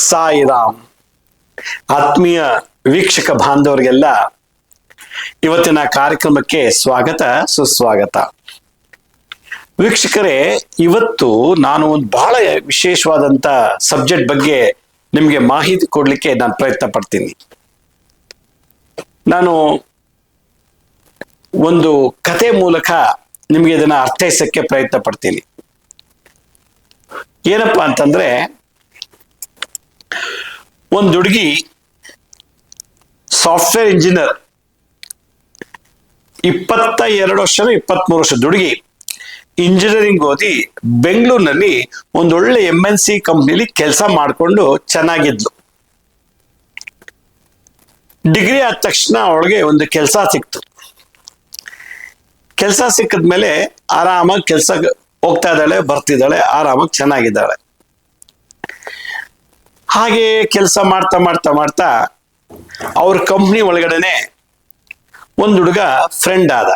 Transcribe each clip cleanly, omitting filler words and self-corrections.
ಸಾಯಿರಾಮ್. ಆತ್ಮೀಯ ವೀಕ್ಷಕ ಬಾಂಧವರಿಗೆಲ್ಲ ಇವತ್ತಿನ ಕಾರ್ಯಕ್ರಮಕ್ಕೆ ಸ್ವಾಗತ ಸುಸ್ವಾಗತ. ವೀಕ್ಷಕರೇ, ಇವತ್ತು ನಾನು ಒಂದು ಬಹಳ ವಿಶೇಷವಾದಂತ ಸಬ್ಜೆಕ್ಟ್ ಬಗ್ಗೆ ನಿಮಗೆ ಮಾಹಿತಿ ಕೊಡ್ಲಿಕ್ಕೆ ನಾನು ಪ್ರಯತ್ನ ಪಡ್ತೀನಿ. ನಾನು ಒಂದು ಕತೆ ಮೂಲಕ ನಿಮಗೆ ಇದನ್ನ ಅರ್ಥೈಸಕ್ಕೆ ಪ್ರಯತ್ನ ಪಡ್ತೀನಿ. ಏನಪ್ಪಾ ಅಂತಂದ್ರೆ, ಒಂದು ಹುಡುಗಿ ಸಾಫ್ಟ್ವೇರ್ ಇಂಜಿನಿಯರ್, 22 ವರ್ಷ 23 ವರ್ಷದ ಹುಡುಗಿ ಇಂಜಿನಿಯರಿಂಗ್ ಓದಿ ಬೆಂಗಳೂರಿನಲ್ಲಿ ಒಂದೊಳ್ಳೆ MNC ಕಂಪ್ನಿಲಿ ಕೆಲಸ ಮಾಡಿಕೊಂಡು ಚೆನ್ನಾಗಿದ್ಲು. ಡಿಗ್ರಿ ಆದ ತಕ್ಷಣ ಅವಳಿಗೆ ಒಂದು ಕೆಲಸ ಸಿಕ್ತು. ಕೆಲಸ ಸಿಕ್ಕಿದ್ಮೇಲೆ ಆರಾಮಾಗಿ ಕೆಲಸ ಹೋಗ್ತಾ ಇದ್ದಾಳೆ, ಬರ್ತಿದ್ದಾಳೆ, ಆರಾಮಾಗಿ ಚೆನ್ನಾಗಿದ್ದಾಳೆ. ಹಾಗೆ ಕೆಲಸ ಮಾಡ್ತಾ ಮಾಡ್ತಾ ಮಾಡ್ತಾ ಅವ್ರ ಕಂಪ್ನಿ ಒಳಗಡೆನೆ ಒಂದು ಹುಡುಗ ಫ್ರೆಂಡ್ ಆದ.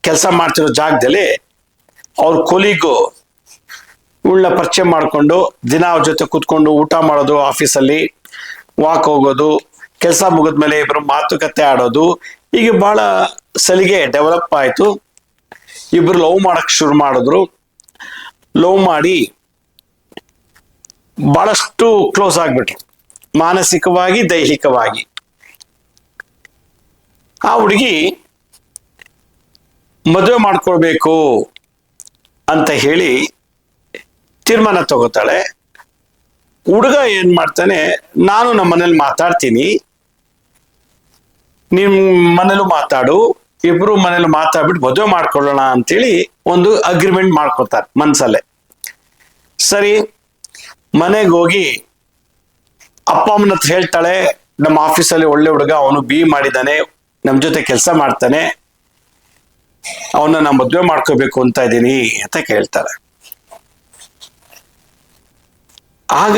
ಕೆಲಸ ಮಾಡ್ತಿರೋ ಜಾಗದಲ್ಲಿ ಅವ್ರ ಕೊಲಿಗೂ ಉಳ್ಳ ಪರಿಚಯ ಮಾಡಿಕೊಂಡು ದಿನ ಅವ್ರ ಜೊತೆ ಕೂತ್ಕೊಂಡು ಊಟ ಮಾಡೋದು, ಆಫೀಸಲ್ಲಿ ವಾಕ್ ಹೋಗೋದು, ಕೆಲಸ ಮುಗಿದ್ಮೇಲೆ ಇಬ್ರು ಮಾತುಕತೆ ಆಡೋದು, ಹೀಗೆ ಬಹಳ ಸಲಿಗೆ ಡೆವಲಪ್ ಆಯ್ತು. ಇಬ್ರು ಲವ್ ಮಾಡಕ್ ಶುರು ಮಾಡಿದ್ರು. ಲವ್ ಮಾಡಿ ಬಹಳಷ್ಟು ಕ್ಲೋಸ್ ಆಗ್ಬಿಟ್ರು, ಮಾನಸಿಕವಾಗಿ ದೈಹಿಕವಾಗಿ. ಆ ಹುಡುಗಿ ಮದುವೆ ಮಾಡ್ಕೊಳ್ಬೇಕು ಅಂತ ಹೇಳಿ ತೀರ್ಮಾನ ತಗೋತಾಳೆ. ಹುಡುಗ ಏನ್ ಮಾಡ್ತಾನೆ, ನಾನು ನಮ್ಮ ಮನೇಲಿ ಮಾತಾಡ್ತೀನಿ, ನಿಮ್ ಮನೇಲೂ ಮಾತಾಡು, ಇಬ್ರು ಮನೇಲಿ ಮಾತಾಡ್ಬಿಟ್ಟು ಮದುವೆ ಮಾಡ್ಕೊಳ್ಳೋಣ ಅಂತೇಳಿ ಒಂದು ಅಗ್ರಿಮೆಂಟ್ ಮಾಡ್ಕೊತಾರೆ ಮನ್ಸಲ್ಲೇ. ಸರಿ, ಮನೆಗೆ ಹೋಗಿ ಅಪ್ಪ ಅಮ್ಮನ ಹತ್ರ ಹೇಳ್ತಾಳೆ, ನಮ್ಮ ಆಫೀಸಲ್ಲಿ ಒಳ್ಳೆ ಹುಡುಗ, ಅವನು BE ಮಾಡಿದ್ದಾನೆ, ನಮ್ಮ ಜೊತೆ ಕೆಲಸ ಮಾಡ್ತಾನೆ, ಅವನ್ನ ನಾ ಮದುವೆ ಮಾಡ್ಕೋಬೇಕು ಅಂತ ಇದ್ದೀನಿ ಅಂತ ಕೇಳ್ತಾಳೆ. ಆಗ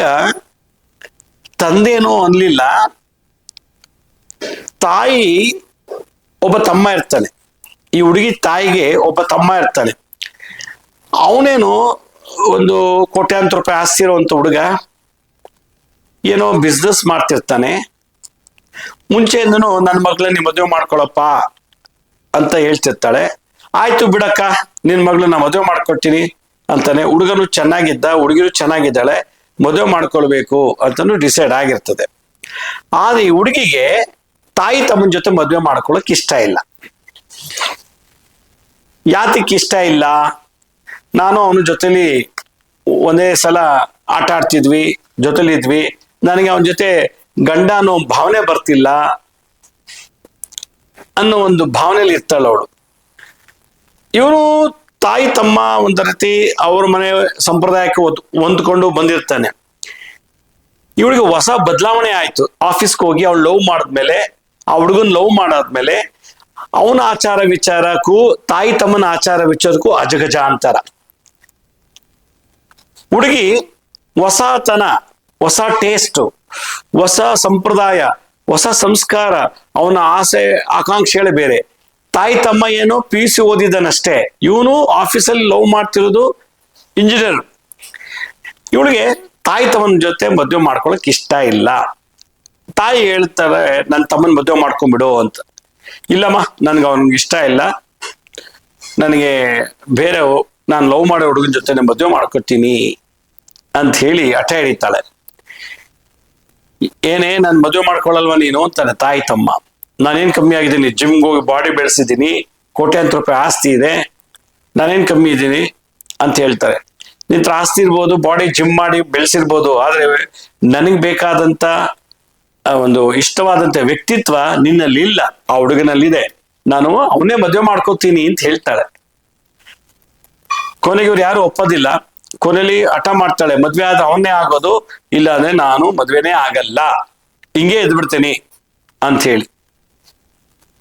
ತಂದೆನೂ ಅನ್ಲಿಲ್ಲ. ತಾಯಿ ಒಬ್ಬ ತಮ್ಮ ಇರ್ತಾನೆ, ಈ ಹುಡುಗಿ ತಾಯಿಗೆ ಒಬ್ಬ ತಮ್ಮ ಇರ್ತಾನೆ. ಅವನೇನು ಒಂದು ಕೋಟ್ಯಾಂತರ ರೂಪಾಯಿ ಆಸ್ತಿ ಇರುವಂತ ಹುಡುಗ, ಏನೋ ಬಿಸ್ನೆಸ್ ಮಾಡ್ತಿರ್ತಾನೆ. ಮುಂಚೆಯಿಂದನೂ ನನ್ನ ಮಗಳನ್ನ ಮದುವೆ ಮಾಡ್ಕೊಳಪ್ಪ ಅಂತ ಹೇಳ್ತಿರ್ತಾಳೆ. ಆಯ್ತು ಬಿಡಕ್ಕ, ನಿನ್ ಮಗಳನ್ನ ಮದುವೆ ಮಾಡ್ಕೊಡ್ತೀನಿ ಅಂತಾನೆ. ಹುಡುಗನು ಚೆನ್ನಾಗಿದ್ದ, ಹುಡುಗಿರು ಚೆನ್ನಾಗಿದ್ದಾಳೆ, ಮದುವೆ ಮಾಡ್ಕೊಳ್ಬೇಕು ಅಂತಾನು ಡಿಸೈಡ್ ಆಗಿರ್ತದೆ. ಆದ್ರೆ ಈ ಹುಡುಗಿಗೆ ತಾಯಿ ತಮ್ಮನ ಜೊತೆ ಮದುವೆ ಮಾಡ್ಕೊಳಕ್ ಇಷ್ಟ ಇಲ್ಲ. ಯಾತಕ್ಕೆ ಇಷ್ಟ ಇಲ್ಲ? ನಾನು ಅವನ ಜೊತೆಲಿ ಒಂದೇ ಸಲ ಆಟ ಆಡ್ತಿದ್ವಿ, ಜೊತೆಲಿದ್ವಿ, ನನಗೆ ಅವನ ಜೊತೆ ಗಂಡ ಅನ್ನೋ ಭಾವನೆ ಬರ್ತಿಲ್ಲ ಅನ್ನೋ ಒಂದು ಭಾವನೆಯಲ್ಲಿ ಇರ್ತಾಳ ಅವಳು. ಇವನು ತಾಯಿ ತಮ್ಮ ಒಂದು ರೀತಿ ಅವ್ರ ಮನೆ ಸಂಪ್ರದಾಯಕ್ಕೆ ಹೊಂದ್ಕೊಂಡು ಬಂದಿರ್ತಾನೆ. ಇವಳಿಗೆ ಹೊಸ ಬದಲಾವಣೆ ಆಯ್ತು. ಆಫೀಸ್ಗೆ ಹೋಗಿ ಅವಳು ಲವ್ ಮಾಡಿದ್ಮೇಲೆ, ಆ ಹುಡುಗನ್ ಲವ್ ಮಾಡಾದ್ಮೇಲೆ ಅವನ ಆಚಾರ ವಿಚಾರಕ್ಕೂ ತಾಯಿ ತಮ್ಮನ ಆಚಾರ ವಿಚಾರಕ್ಕೂ ಅಜಗಜ ಅಂತಾರ. ಹುಡುಗಿ ಹೊಸತನ, ಹೊಸ ಟೇಸ್ಟ್, ಹೊಸ ಸಂಪ್ರದಾಯ, ಹೊಸ ಸಂಸ್ಕಾರ, ಅವನ ಆಸೆ ಆಕಾಂಕ್ಷೆಗಳೇ ಬೇರೆ. ತಾಯಿ ತಮ್ಮ ಏನು PUC ಓದಿದ್ದಾನಷ್ಟೇ, ಇವನು ಆಫೀಸಲ್ಲಿ ಲವ್ ಮಾಡ್ತಿರೋದು ಇಂಜಿನಿಯರ್. ಇವಳಿಗೆ ತಾಯಿ ತಮ್ಮನ ಜೊತೆ ಮದುವೆ ಮಾಡ್ಕೊಳಕ್ ಇಷ್ಟ ಇಲ್ಲ. ತಾಯಿ ಹೇಳ್ತಾರೆ, ನನ್ನ ತಮ್ಮನ ಮದುವೆ ಮಾಡ್ಕೊಂಡ್ಬಿಡು ಅಂತ. ಇಲ್ಲಮ್ಮ, ನನ್ಗೆ ಅವನಿಗೆ ಇಷ್ಟ ಇಲ್ಲ, ನನಗೆ ಬೇರೆ ನಾನು ಲವ್ ಮಾಡೋ ಹುಡುಗನ ಜೊತೆ ಮದುವೆ ಮಾಡ್ಕೊತೀನಿ ಅಂತ ಹೇಳಿ ಹಠ ಹಿಡಿತಾಳೆ. ಏನೇ ನಾನು ಮದುವೆ ಮಾಡ್ಕೊಳ್ಳಲ್ವ ನೀನು ಅಂತಾನೆ ತಾಯಿ ತಮ್ಮ. ನಾನೇನ್ ಕಮ್ಮಿ ಆಗಿದ್ದೀನಿ, ಜಿಮ್ಗೆ ಹೋಗಿ ಬಾಡಿ ಬೆಳೆಸಿದ್ದೀನಿ, ಕೋಟ್ಯಾಂತರ ರೂಪಾಯಿ ಆಸ್ತಿ ಇದೆ, ನಾನೇನ್ ಕಮ್ಮಿ ಇದ್ದೀನಿ ಅಂತ ಹೇಳ್ತಾರೆ. ನಿಂತ್ರ ಆಸ್ತಿ ಇರ್ಬೋದು, ಬಾಡಿ ಜಿಮ್ ಮಾಡಿ ಬೆಳೆಸಿರ್ಬೋದು, ಆದ್ರೆ ನನಗ್ ಬೇಕಾದಂತ ಒಂದು ಇಷ್ಟವಾದಂತ ವ್ಯಕ್ತಿತ್ವ ನಿನ್ನಲ್ಲಿ ಇಲ್ಲ, ಆ ಹುಡುಗನಲ್ಲಿದೆ, ನಾನು ಅವನ್ನೇ ಮದುವೆ ಮಾಡ್ಕೋತೀನಿ ಅಂತ ಹೇಳ್ತಾಳೆ. ಕೊನೆಗೆ ಇವ್ರು ಯಾರು ಒಪ್ಪೋದಿಲ್ಲ. ಕೊನೆಯಲ್ಲಿ ಹಠ ಮಾಡ್ತಾಳೆ, ಮದ್ವೆ ಆದ್ರೆ ಅವನ್ನೇ ಆಗೋದು, ಇಲ್ಲ ಅಂದ್ರೆ ನಾನು ಮದ್ವೆನೇ ಆಗಲ್ಲ, ಹಿಂಗೆ ಎದ್ಬಿಡ್ತೇನೆ ಅಂತ ಹೇಳಿ.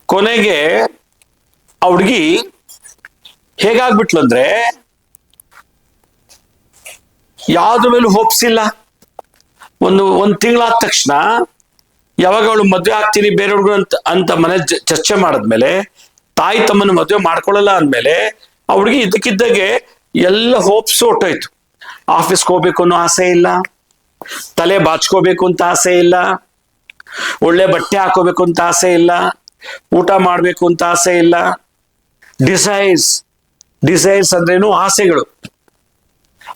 ಕೊನೆಗೆ ಆ ಹುಡುಗಿ ಹೇಗಾಗ್ಬಿಟ್ಲು ಅಂದ್ರೆ, ಯಾವ್ದ್ರ ಮೇಲೂ ಹೋಪ್ಸ್ ಇಲ್ಲ. ಒಂದ್ ತಿಂಗಳಾದ ತಕ್ಷಣ ಯಾವಾಗ ಅವಳು ಮದ್ವೆ ಆಗ್ತೀನಿ ಬೇರೆ ಹುಡುಗರು ಅಂತ ಮನೆ ಚರ್ಚೆ ಮಾಡಿದ್ಮೇಲೆ, ತಾಯಿ ತಮ್ಮನ ಮದುವೆ ಮಾಡ್ಕೊಳ್ಳಲ್ಲ ಅಂದ್ಮೇಲೆ ಆ ಹುಡುಗಿ ಇದ್ದಕ್ಕಿದ್ದಾಗೆ ಎಲ್ಲ ಹೋಪ್ಸ್ ಹೊಟ್ಟೋಯ್ತು. ಆಫೀಸ್ಗೆ ಹೋಗ್ಬೇಕು ಅನ್ನೋ ಆಸೆ ಇಲ್ಲ, ತಲೆ ಬಾಚ್ಕೋಬೇಕು ಅಂತ ಆಸೆ ಇಲ್ಲ, ಒಳ್ಳೆ ಬಟ್ಟೆ ಹಾಕೋಬೇಕು ಅಂತ ಆಸೆ ಇಲ್ಲ, ಊಟ ಮಾಡ್ಬೇಕು ಅಂತ ಆಸೆ ಇಲ್ಲ. ಡಿಸೈರ್ಸ್, ಡಿಸೈರ್ಸ್ ಅಂದ್ರೇನು? ಆಸೆಗಳು.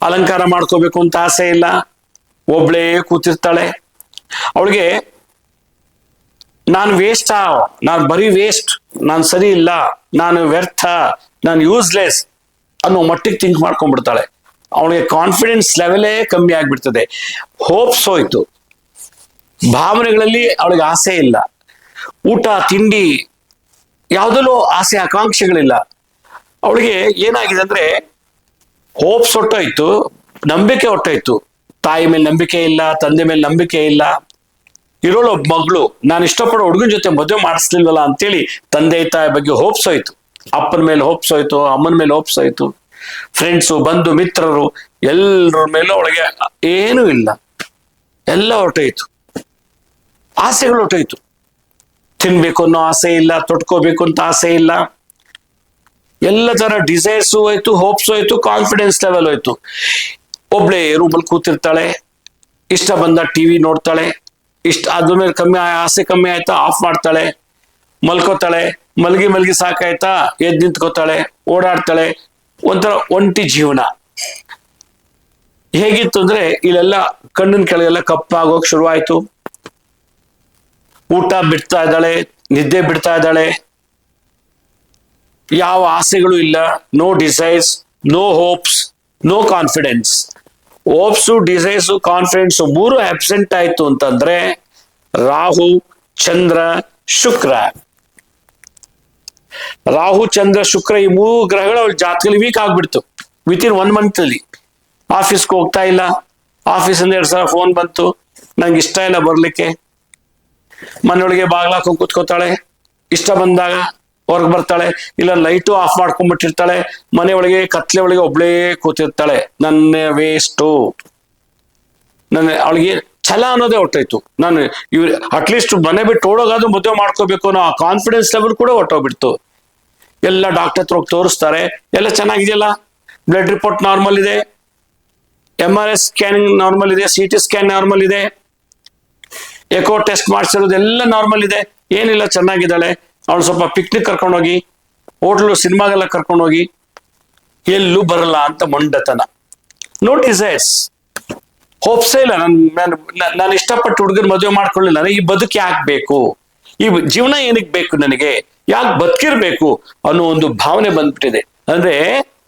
ಅಲಂಕಾರ ಮಾಡ್ಕೋಬೇಕು ಅಂತ ಆಸೆ ಇಲ್ಲ, ಒಬ್ಳೇ ಕೂತಿರ್ತಾಳೆ. ಅವಳಿಗೆ ನಾನು ವೇಸ್ಟ್, ನಾನು ಬರೀ ವೇಸ್ಟ್, ನಾನು ಸರಿ ಇಲ್ಲ, ನಾನು ವ್ಯರ್ಥ, ನಾನು ಯೂಸ್ಲೆಸ್ ಅನ್ನೋ ಮಟ್ಟಿಗೆ ಥಿಂಕ್ ಮಾಡ್ಕೊಂಡ್ಬಿಡ್ತಾಳೆ. ಅವಳಿಗೆ ಕಾನ್ಫಿಡೆನ್ಸ್ ಲೆವೆಲೇ ಕಮ್ಮಿ ಆಗ್ಬಿಡ್ತದೆ. ಹೋಪ್ಸ್ ಹೋಯ್ತು, ಭಾವನೆಗಳಲ್ಲಿ ಅವಳಿಗೆ ಆಸೆ ಇಲ್ಲ, ಊಟ ತಿಂಡಿ ಯಾವುದಲ್ಲೂ ಆಸೆ ಆಕಾಂಕ್ಷೆಗಳಿಲ್ಲ. ಅವಳಿಗೆ ಏನಾಗಿದೆ ಅಂದ್ರೆ ಹೋಪ್ಸ್ ಹೊಟ್ಟೋಯ್ತು, ನಂಬಿಕೆ ಹೊಟ್ಟೋಯ್ತು. ತಾಯಿ ಮೇಲೆ ನಂಬಿಕೆ ಇಲ್ಲ, ತಂದೆ ಮೇಲೆ ನಂಬಿಕೆ ಇಲ್ಲ. ಇರೋಳು ಒಬ್ಬ ಮಗಳು, ನಾನು ಇಷ್ಟಪಡೋ ಹುಡುಗನ ಜೊತೆ ಮದುವೆ ಮಾಡಿಸ್ಲಿಲ್ವಲ್ಲ ಅಂತೇಳಿ ತಂದೆ ತಾಯಿ ಬಗ್ಗೆ ಹೋಪ್ಸ್ ಹೋಯ್ತು. ಅಪ್ಪನ ಮೇಲೆ ಹೋಪ್ಸ್ ಹೋಯ್ತು, ಅಮ್ಮನ ಮೇಲೆ ಹೋಪ್ಸ್ ಹೋಯ್ತು, ಫ್ರೆಂಡ್ಸು, ಬಂಧು ಮಿತ್ರರು ಎಲ್ಲರ ಮೇಲೂ ಅವಳಿಗೆ ಏನೂ ಇಲ್ಲ, ಎಲ್ಲ ಹೊರಟೋಯ್ತು. ಆಸೆಗಳು ಹೊರಟೋಯ್ತು. ತಿನ್ಬೇಕು ಅನ್ನೋ ಆಸೆ ಇಲ್ಲ, ತೊಟ್ಕೋಬೇಕು ಅಂತ ಆಸೆ ಇಲ್ಲ, ಎಲ್ಲ ತರ ಡಿಸೈರ್ಸ್ ಹೋಯ್ತು, ಹೋಪ್ಸ್ ಹೋಯ್ತು, ಕಾನ್ಫಿಡೆನ್ಸ್ ಲೆವೆಲ್ ಹೋಯ್ತು. ಒಬ್ಳೆ ರೂಮಲ್ಲಿ ಕೂತಿರ್ತಾಳೆ, ಇಷ್ಟ ಬಂದ ಟಿವಿ ನೋಡ್ತಾಳೆ, ಅದ್ರ ಮೇಲೆ ಆಸೆ ಕಮ್ಮಿ ಆಯ್ತಾ ಆಫ್ ಮಾಡ್ತಾಳೆ, ಮಲ್ಕೋತಾಳೆ, ಮಲ್ಗಿ ಸಾಕಾಯ್ತಾ ಎದ್ದು ನಿಂತ್ಕೋತಾಳೆ, ಓಡಾಡ್ತಾಳೆ. ಒಂಥರ ಒಂಟಿ ಜೀವನ. ಹೇಗಿತ್ತು ಅಂದ್ರೆ ಇಲ್ಲೆಲ್ಲ ಕಣ್ಣಿನ ಕೆಳಗೆಲ್ಲ ಕಪ್ಪಾಗೋಕ್ ಶುರುವಾಯ್ತು. ಊಟ ಬಿಡ್ತಾ ಇದ್ದಾಳೆ, ನಿದ್ದೆ ಬಿಡ್ತಾ ಇದ್ದಾಳೆ, ಯಾವ ಆಸೆಗಳು ಇಲ್ಲ. No desires, no hopes, no confidence. Hopes, desires, confidence ಮೂರು ಅಬ್ಸೆಂಟ್ ಆಯ್ತು ಅಂತಂದ್ರೆ ರಾಹು, ಚಂದ್ರ, ಶುಕ್ರ. ರಾಹು, ಚಂದ್ರ, ಶುಕ್ರ ಈ ಮೂರು ಗ್ರಹಗಳು ಅವಳ ಜಾತಕದಲ್ಲಿ ವೀಕ್ ಆಗ್ಬಿಡ್ತು ವಿತಿನ್ 1 month ಅಲ್ಲಿ. ಆಫೀಸ್ಗೆ ಹೋಗ್ತಾ ಇಲ್ಲ, ಆಫೀಸಿಂದ 2 ಸಲ ಫೋನ್ ಬಂತು, ನಂಗೆ ಇಷ್ಟ ಇಲ್ಲ ಬರ್ಲಿಕ್ಕೆ. ಮನೆಯೊಳಗೆ ಬಾಗ್ಲಾಕೊಂಡ್ ಕೂತ್ಕೋತಾಳೆ, ಇಷ್ಟ ಬಂದಾಗ ಹೊರಗೆ ಬರ್ತಾಳೆ, ಇಲ್ಲ ಲೈಟು ಆಫ್ ಮಾಡ್ಕೊಂಡ್ಬಿಟ್ಟಿರ್ತಾಳೆ, ಮನೆ ಒಳಗೆ ಕತ್ಲೆ ಒಳಗೆ ಒಬ್ಳೇ ಕೂತಿರ್ತಾಳೆ. ನನ್ನ ವೇಸ್ಟು, ಅವಳಿಗೆ ಛಲ ಅನ್ನೋದೇ ಹೊಟ್ಟೋಯ್ತು. ನಾನು ಅಟ್ಲೀಸ್ಟ್ ಮನೆ ಬಿಟ್ಟು ಓಡೋಗಾದ್ರೂ ಮದುವೆ ಮಾಡ್ಕೋಬೇಕು ಅನ್ನೋ ಆ ಕಾನ್ಫಿಡೆನ್ಸ್ ಲೆವೆಲ್ ಕೂಡ ಹೊಟ್ಟೋಗ್ಬಿಡ್ತು. ಎಲ್ಲ ಡಾಕ್ಟರ್ ಹತ್ರ ಹೋಗಿ ತೋರಿಸ್ತಾರೆ, ಎಲ್ಲ ಚೆನ್ನಾಗಿದೆಯಲ್ಲ, ಬ್ಲಡ್ ರಿಪೋರ್ಟ್ ನಾರ್ಮಲ್ ಇದೆ, MRI ಸ್ಕ್ಯಾನಿಂಗ್ ನಾರ್ಮಲ್ ಇದೆ, CT ಸ್ಕ್ಯಾನ್ ನಾರ್ಮಲ್ ಇದೆ, ಎಕೋ ಟೆಸ್ಟ್ ಮಾಡಿಸಿರೋದು ಎಲ್ಲ ನಾರ್ಮಲ್ ಇದೆ, ಏನಿಲ್ಲ, ಚೆನ್ನಾಗಿದ್ದಾಳೆ. ಅವಳು ಸ್ವಲ್ಪ ಪಿಕ್ನಿಕ್ ಕರ್ಕೊಂಡೋಗಿ, ಹೋಟ್ಲು ಸಿನಿಮಾಗೆಲ್ಲ ಕರ್ಕೊಂಡೋಗಿ, ಎಲ್ಲೂ ಬರಲ್ಲ ಅಂತ ಮೊಂಡತನ. ನೋ ಡಿಸೈರ್ಸ್, ಹೋಪ್ಸೇ ಇಲ್ಲ. ನಾನು ಇಷ್ಟಪಟ್ಟು ಹುಡುಗನ ಮದುವೆ ಮಾಡ್ಕೊಳ್ಳಿಲ್ಲ, ನನಗೆ ಈ ಬದುಕು ಯಾಕೆ ಬೇಕು, ಈ ಜೀವನ ಏನಕ್ಕೆ ಬೇಕು, ನನಗೆ ಯಾಕೆ ಬದುಕಿರ್ಬೇಕು ಅನ್ನೋ ಒಂದು ಭಾವನೆ ಬಂದ್ಬಿಟ್ಟಿದೆ. ಅಂದ್ರೆ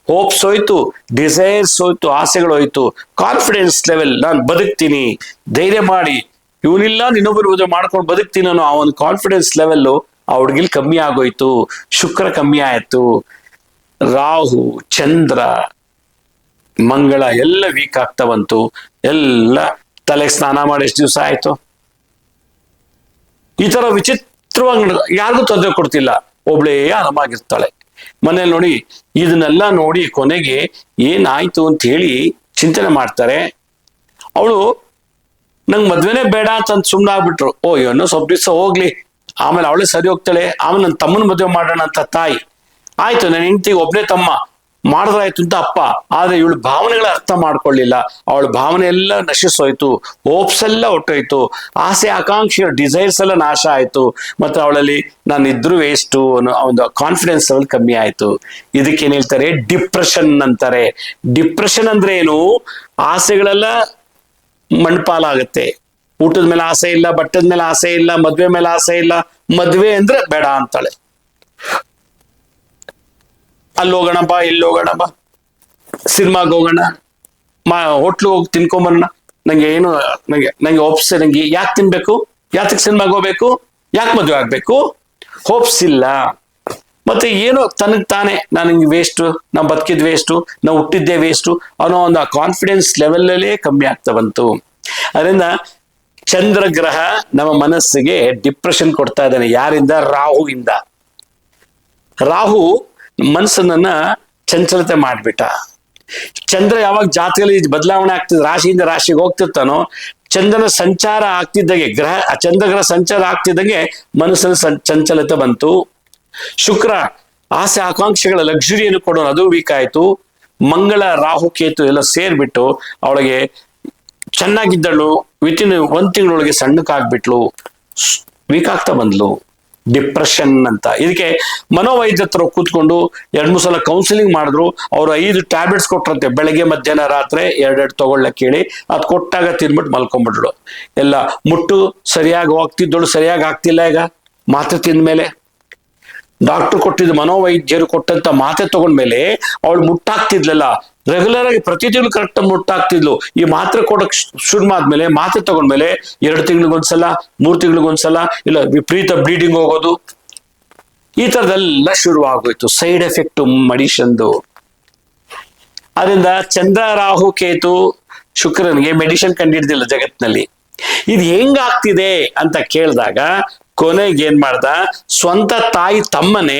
ಹೋಪ್ಸ್ ಹೋಯ್ತು, ಡಿಸೈರ್ಸ್ ಹೋಯ್ತು, ಆಸೆಗಳು ಹೋಯ್ತು, ಕಾನ್ಫಿಡೆನ್ಸ್ ಲೆವೆಲ್, ನಾನು ಬದುಕ್ತೀನಿ, ಧೈರ್ಯ ಮಾಡಿ, ಇವನಿಲ್ಲ ಇನ್ನೊಬ್ಬರು ಮದುವೆ ಮಾಡ್ಕೊಂಡು ಬದುಕ್ತೀನಿ ಅನ್ನೋ ಆ ಒಂದು ಕಾನ್ಫಿಡೆನ್ಸ್ ಲೆವೆಲ್ ಆ ಹುಡುಗಿಲ್ ಕಮ್ಮಿ ಆಗೋಯ್ತು. ಶುಕ್ರ ಕಮ್ಮಿ ಆಯ್ತು, ರಾಹು, ಚಂದ್ರ, ಮಂಗಳ ಎಲ್ಲ ವೀಕ್ ಆಗ್ತಾ ಬಂತು. ಎಲ್ಲ ತಲೆಗೆ ಸ್ನಾನ ಮಾಡಿ ಎಷ್ಟು ದಿವಸ ಆಯ್ತು. ಈ ತರ ವಿಚಿತ್ರವಾಗಿ ಯಾರಿಗೂ ತೊಂದರೆ ಕೊಡ್ತಿಲ್ಲ, ಒಬ್ಳೇ ಆರಾಮಾಗಿರ್ತಾಳೆ ಮನೇಲಿ. ನೋಡಿ, ಇದನ್ನೆಲ್ಲ ನೋಡಿ ಕೊನೆಗೆ ಏನಾಯ್ತು ಅಂತ ಹೇಳಿ ಚಿಂತನೆ ಮಾಡ್ತಾರೆ. ಅವಳು ನಂಗೆ ಮದ್ವೆನೇ ಬೇಡ ಅಂತ ಸುಮ್ಮನಾಗ್ಬಿಟ್ರು. ಇನ್ನೂ ಸ್ವಲ್ಪ ದಿವಸ ಹೋಗ್ಲಿ, ಆಮೇಲೆ ಅವಳೇ ಸರಿ ಹೋಗ್ತಾಳೆ, ಆಮೇಲೆ ನನ್ನ ತಮ್ಮನ ಮದುವೆ ಮಾಡೋಣ ಅಂತ ತಾಯಿ. ಆಯ್ತು, ನನ್ನ ಹೆಂಡತಿಗೆ ಒಬ್ಬನೇ ತಮ್ಮ ಮಾಡಿದ್ರಾಯ್ತು ಅಂತ ಅಪ್ಪ. ಆದ್ರೆ ಇವಳು ಭಾವನೆಗಳ ಅರ್ಥ ಮಾಡ್ಕೊಳ್ಳಿಲ್ಲ, ಅವಳ ಭಾವನೆ ಎಲ್ಲ ನಶಿಸೋಯ್ತು, ಹೋಪ್ಸ್ ಎಲ್ಲ ಹೊಟ್ಟೋಯ್ತು, ಆಸೆ ಆಕಾಂಕ್ಷೆ ಡಿಸೈರ್ಸ್ ಎಲ್ಲ ನಾಶ ಆಯ್ತು. ಮತ್ತೆ ಅವಳಲ್ಲಿ ನಾನು ಇದ್ರು ವೇಸ್ಟು ಅನ್ನೋ ಒಂದು ಕಾನ್ಫಿಡೆನ್ಸ್ ಲೆವೆಲ್ ಕಮ್ಮಿ ಆಯ್ತು. ಇದಕ್ಕೇನ್ ಹೇಳ್ತಾರೆ? ಡಿಪ್ರೆಷನ್ ಅಂತಾರೆ. ಡಿಪ್ರೆಷನ್ ಅಂದ್ರೆ ಏನು? ಆಸೆಗಳೆಲ್ಲ ಮಣ್ಪಾಲಾಗತ್ತೆ. ಊಟದ ಮೇಲೆ ಆಸೆ ಇಲ್ಲ, ಬಟ್ಟದ ಮೇಲೆ ಆಸೆ ಇಲ್ಲ, ಮದ್ವೆ ಮೇಲೆ ಆಸೆ ಇಲ್ಲ. ಮದ್ವೆ ಅಂದ್ರೆ ಬೇಡ ಅಂತಾಳೆ. ಅಲ್ಲಿ ಹೋಗೋಣ ಬಾ, ಇಲ್ಲಿ ಹೋಗೋಣ ಬಾ, ಸಿನಿಮಾಗ ಹೋಗೋಣ, ಹೋಟ್ಲು ಹೋಗಿ ತಿನ್ಕೊಂಬರೋಣ, ನಂಗೆ ಏನು ನಂಗೆ ಹೋಪ್ಸ್, ನಂಗೆ ಯಾಕೆ ತಿನ್ಬೇಕು, ಯಾತಕ್ಕೆ ಸಿನಿಮಾಗ ಹೋಗ್ಬೇಕು, ಯಾಕೆ ಮದುವೆ ಆಗ್ಬೇಕು, ಹೋಪ್ಸ್ ಇಲ್ಲ. ಮತ್ತೆ ಏನೋ ತನಗ್ ತಾನೇ ನಾನು ಹಿಂಗೆ ವೇಸ್ಟು, ನಾವು ಬದುಕಿದ್ ವೇಸ್ಟು, ನಾವು ಹುಟ್ಟಿದ್ದೇ ವೇಸ್ಟು ಅನ್ನೋ ಒಂದು ಕಾನ್ಫಿಡೆನ್ಸ್ ಲೆವೆಲಲ್ಲೇ ಕಮ್ಮಿ ಆಗ್ತಾ ಬಂತು. ಅದರಿಂದ ಚಂದ್ರ ಗ್ರಹ ನಮ್ಮ ಮನಸ್ಸಿಗೆ ಡಿಪ್ರೆಷನ್ ಕೊಡ್ತಾ ಇದ್ದಾನೆ. ಯಾರಿಂದ? ರಾಹುವಿಂದ. ರಾಹು ಮನಸ್ಸನ್ನ ಚಂಚಲತೆ ಮಾಡ್ಬಿಟ್ಟ. ಚಂದ್ರ ಯಾವಾಗ ಜಾತಕದಲ್ಲಿ ಬದಲಾವಣೆ ಆಗ್ತಿದ್, ರಾಶಿಯಿಂದ ರಾಶಿಗೆ ಹೋಗ್ತಿರ್ತಾನೋ, ಚಂದ್ರನ ಸಂಚಾರ ಆಗ್ತಿದ್ದಂಗೆ, ಚಂದ್ರ ಗ್ರಹ ಸಂಚಾರ ಆಗ್ತಿದ್ದಂಗೆ ಮನಸ್ಸಲ್ಲಿ ಚಂಚಲತೆ ಬಂತು. ಶುಕ್ರ ಆಸೆ ಆಕಾಂಕ್ಷೆಗಳ ಲಕ್ಸುರಿಯನ್ನು ಕೊಡೋನು, ಅದು ವೀಕ್ ಆಯ್ತು. ಮಂಗಳ, ರಾಹು, ಕೇತು ಎಲ್ಲ ಸೇರ್ಬಿಟ್ಟು ಅವಳಿಗೆ ಚೆನ್ನಾಗಿದ್ದಳು, ವಿತಿನ್ 1 ತಿಂಗಳೊಳಗೆ ಸಣ್ಣಕ್ಕಾಗ್ಬಿಟ್ಲು, ವೀಕ್ ಆಗ್ತಾ ಬಂದ್ಲು. ಡಿಪ್ರೆಷನ್ ಅಂತ. ಇದಕ್ಕೆ ಮನೋವೈದ್ಯ ಹತ್ರ ಕೂತ್ಕೊಂಡು 2-3 ಸಲ ಕೌನ್ಸಿಲಿಂಗ್ ಮಾಡಿದ್ರು. ಅವ್ರು 5 ಟ್ಯಾಬ್ಲೆಟ್ಸ್ ಕೊಟ್ರಂತೆ, ಬೆಳಗ್ಗೆ ಮಧ್ಯಾಹ್ನ ರಾತ್ರಿ 2 ತಗೊಳ್ಳಕ್ ಹೇಳಿ. ಅದು ಕೊಟ್ಟಾಗ ತಿಂದ್ಬಿಟ್ಟು ಮಲ್ಕೊಂಡ್ಬಿಟ್ರು. ಎಲ್ಲ ಮುಟ್ಟು ಸರಿಯಾಗಿ ಹೋಗ್ತಿದ್ದಳು, ಸರಿಯಾಗಿ ಆಗ್ತಿಲ್ಲ. ಈಗ ಮಾತ್ರೆ ತಿಂದ್ಮೇಲೆ, ಡಾಕ್ಟರ್ ಕೊಟ್ಟಿದ್ದು, ಮನೋವೈದ್ಯರು ಕೊಟ್ಟಂತ ಮಾತ್ರೆ ತಗೊಂಡ್ಮೇಲೆ ಅವಳು ಮುಟ್ಟಾಗ್ತಿದ್ಲಲ್ಲ, ರೆಗ್ಯುಲರ್ ಆಗಿ ಪ್ರತಿ ತಿಂಗಳು ಕರೆಕ್ಟ್ ಮುಟ್ಟಾಗ್ತಿದ್ಲು. ಈ ಮಾತ್ರೆ ಕೊಡಕ್ ಶುರು ಆದ್ಮೇಲೆ, ಮಾತ್ರೆ ತಗೊಂಡ್ಮೇಲೆ 2 ತಿಂಗಳಿಗೊಂದ್ಸಲ, 3 ತಿಂಗಳಿಗೊಂದ್ಸಲ, ಇಲ್ಲ ವಿಪರೀತ ಬ್ಲೀಡಿಂಗ್ ಹೋಗೋದು, ಈ ತರದೆಲ್ಲ ಶುರು ಆಗೋಯ್ತು. ಸೈಡ್ ಎಫೆಕ್ಟ್ ಮೆಡಿಷನ್ದು. ಅದರಿಂದ ಚಂದ್ರ, ರಾಹು, ಕೇತು, ಶುಕ್ರನಿಗೆ ಮೆಡಿಸಿನ್ ಕಂಡಿಡ್ದಿಲ್ಲ ಜಗತ್ನಲ್ಲಿ. ಇದು ಹೆಂಗಾಗ್ತಿದೆ ಅಂತ ಕೇಳಿದಾಗ ಕೊನೆಗೆ ಏನ್ ಮಾಡ್ದ, ಸ್ವಂತ ತಾಯಿ ತಮ್ಮನೇ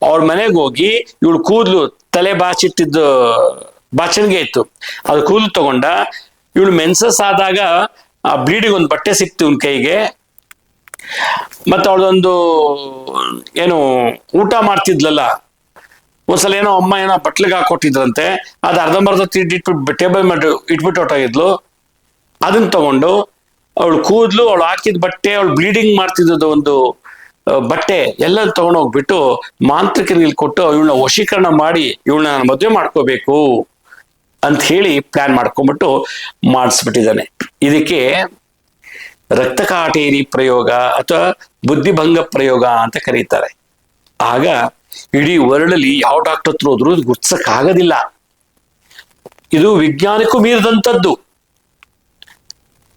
ಅವ್ರ ಮನೆಗೆ ಹೋಗಿ, ಇವಳು ಕೂದ್ಲು ತಲೆ ಬಾಚಿಟ್ಟಿದ್ದು ಬಾಚಣಿಗೆ ಇತ್ತು, ಅದು ಕೂದಲು ತಗೊಂಡ, ಇವಳು ಮೆನ್ಸಸ್ ಆದಾಗ ಆ ಬ್ಲೀಡಿಂಗ್ ಒಂದು ಬಟ್ಟೆ ಸಿಕ್ತು ಇವನ್ ಕೈಗೆ. ಮತ್ತೆ ಅವಳದೊಂದು ಏನು ಊಟ ಮಾಡ್ತಿದ್ಲಲ್ಲ, ಒಂದ್ಸಲ ಏನೋ ಅಮ್ಮ ಏನೋ ಬಟ್ಲಿಗೆ ಹಾಕೊಟ್ಟಿದ್ರಂತೆ, ಅದು ಅರ್ಧಂಬರ್ಧ ಇಟ್ಬಿಟ್ಟು ಟೇಬಲ್ ಮಾಡಿ ಇಟ್ಬಿಟ್ಟು ಹೊಟ್ಟೋಗಿದ್ಲು. ಅದನ್ನ ತಗೊಂಡು ಅವಳು ಕೂದ್ಲು, ಅವಳು ಹಾಕಿದ ಬಟ್ಟೆ, ಅವಳು ಬ್ಲೀಡಿಂಗ್ ಮಾಡ್ತಿದ್ದು ಒಂದು ಬಟ್ಟೆ ಎಲ್ಲ ತಗೊಂಡೋಗ್ಬಿಟ್ಟು ಮಾಂತ್ರಿಕರಿಗೆ ಕೊಟ್ಟು ಇವಳನ್ನ ವಶೀಕರಣ ಮಾಡಿ ಇವಳನ್ನ ನಾನು ಮದುವೆ ಮಾಡ್ಕೋಬೇಕು ಅಂತ ಹೇಳಿ ಪ್ಲಾನ್ ಮಾಡ್ಕೊಂಡ್ಬಿಟ್ಟು ಮಾಡಿಸ್ಬಿಟ್ಟಿದ್ದಾನೆ. ಇದಕ್ಕೆ ರಕ್ತಕಾಟೇರಿ ಪ್ರಯೋಗ ಅಥವಾ ಬುದ್ಧಿಭಂಗ ಪ್ರಯೋಗ ಅಂತ ಕರೀತಾರೆ. ಆಗ ಇಡೀ ವರ್ಲ್ಡಲ್ಲಿ ಯಾವ ಡಾಕ್ಟರ್ ಹತ್ರ ಹೋದ್ರು ಗುರ್ತಿಸಕ್ ಆಗೋದಿಲ್ಲ. ಇದು ವಿಜ್ಞಾನಕ್ಕೂ ಮೀರಿದಂಥದ್ದು.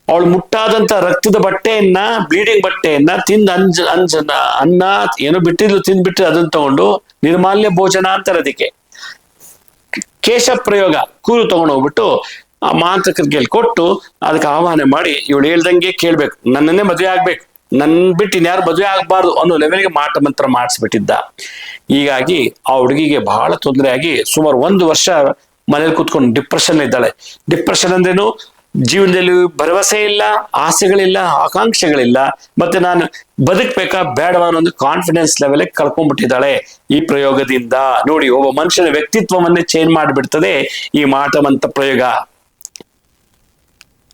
ಅವಳು ಮುಟ್ಟಾದಂತ ರಕ್ತದ ಬಟ್ಟೆಯನ್ನ, ಬ್ಲೀಡಿಂಗ್ ಬಟ್ಟೆಯನ್ನ ತಿಂದು ಅನ್ನ ಏನೋ ಬಿಟ್ಟಿದ್ಲು, ತಿಂದ್ಬಿಟ್ಟು ಅದನ್ನ ತಗೊಂಡು ನಿರ್ಮಾಲ್ಯ ಭೋಜನ ಅಂತಾರೆ ಅದಕ್ಕೆ. ಕೇಶ ಪ್ರಯೋಗ, ಕೂರು ತಗೊಂಡು ಹೋಗ್ಬಿಟ್ಟು ಆ ಮಾಂತ್ರಿಕರಿಗೆ ಕೊಟ್ಟು ಅದಕ್ಕೆ ಆಹ್ವಾನ ಮಾಡಿ, ಇವಳು ಹೇಳ್ದಂಗೆ ಕೇಳ್ಬೇಕು, ನನ್ನನ್ನೇ ಮದುವೆ ಆಗ್ಬೇಕು, ನನ್ ಬಿಟ್ಟು ಇನ್ಯಾರು ಮದುವೆ ಆಗ್ಬಾರ್ದು ಅನ್ನೋ ಲೆವೆಲ್ಗೆ ಮಾಟ ಮಂತ್ರ ಮಾಡಿಸ್ಬಿಟ್ಟಿದ್ದ. ಹೀಗಾಗಿ ಆ ಹುಡುಗಿಗೆ ಬಹಳ ತೊಂದರೆ ಆಗಿ ಸುಮಾರು 1 ವರ್ಷ ಮನೇಲಿ ಕೂತ್ಕೊಂಡು ಡಿಪ್ರೆಷನ್ ಇದ್ದಾಳೆ. ಡಿಪ್ರೆಷನ್ ಅಂದ್ರೇನು, ಜೀವನದಲ್ಲಿ ಭರವಸೆ ಇಲ್ಲ, ಆಸೆಗಳಿಲ್ಲ, ಆಕಾಂಕ್ಷೆಗಳಿಲ್ಲ, ಮತ್ತೆ ನಾನು ಬದುಕ್ಬೇಕಾ ಬೇಡವಾ ಅನ್ನೋ ಒಂದು ಕಾನ್ಫಿಡೆನ್ಸ್ ಲೆವೆಲ್ ಕಳ್ಕೊಂಡ್ಬಿಟ್ಟಿದ್ದಾಳೆ ಈ ಪ್ರಯೋಗದಿಂದ. ನೋಡಿ, ಒಬ್ಬ ಮನುಷ್ಯನ ವ್ಯಕ್ತಿತ್ವವನ್ನೇ ಚೇಂಜ್ ಮಾಡಿಬಿಡ್ತದೆ ಈ ಮಾಟಮಂತ್ರ ಪ್ರಯೋಗ.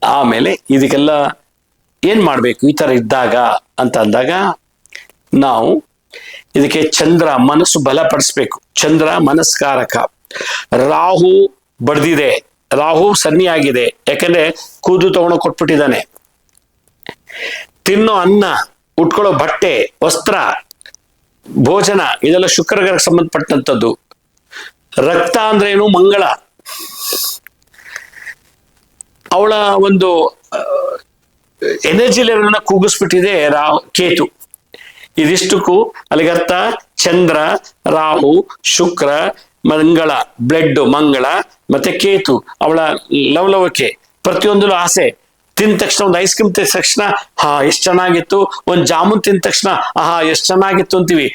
ಆಮೇಲೆ ಇದಕ್ಕೆಲ್ಲ ಏನ್ ಮಾಡ್ಬೇಕು ಈ ತರ ಇದ್ದಾಗ ಅಂತ ಅಂದಾಗ, ನಾವು ಇದಕ್ಕೆ ಚಂದ್ರ ಮನಸ್ಸು ಬಲಪಡಿಸ್ಬೇಕು. ಚಂದ್ರ ಮನಸ್ಕಾರಕ. ರಾಹು ಬಡ್ದಿದೆ, ರಾಹು ಸನ್ನಿಯಾಗಿದೆ, ಯಾಕಂದ್ರೆ ಕೂದು ತಗೊಂಡು ಕೊಟ್ಬಿಟ್ಟಿದ್ದಾನೆ. ತಿನ್ನೋ ಅನ್ನ, ಉಟ್ಕೊಳ್ಳೋ ಬಟ್ಟೆ, ವಸ್ತ್ರ, ಭೋಜನ ಇದೆಲ್ಲ ಶುಕ್ರಗ್ರಹಕ್ಕೆ ಸಂಬಂಧಪಟ್ಟಂಥದ್ದು. ರಕ್ತ ಅಂದ್ರೆ ಏನು, ಮಂಗಳ. ಅವಳ ಒಂದು ಎನರ್ಜಿ ಲೆವೆಲ್ ಕೂಗಿಸ್ಬಿಟ್ಟಿದೆ ಕೇತು. ಇದಿಷ್ಟಕ್ಕೂ ಅಲ್ಲಿಗರ್ಥ ಚಂದ್ರ, ರಾಹು, ಶುಕ್ರ, ಮಂಗಳ, ಬ್ಲಡ್ ಮಂಗಳ, ಮತ್ತೆ ಕೇತು ಅವಳ ಲವಲವಿಕೆ, ಪ್ರತಿಯೊಂದಲು ಆಸೆ. ತಿಂದ ತಕ್ಷಣ ಒಂದು ಐಸ್ ಕ್ರೀಮ್ ತಿಂದ ತಕ್ಷಣ ಎಷ್ಟ್ ಚೆನ್ನಾಗಿತ್ತು, ಒಂದ್ ಜಾಮೂನ್ ತಿಂದ ತಕ್ಷಣ ಎಷ್ಟ್ ಚೆನ್ನಾಗಿತ್ತು ಅಂತೀವಿ,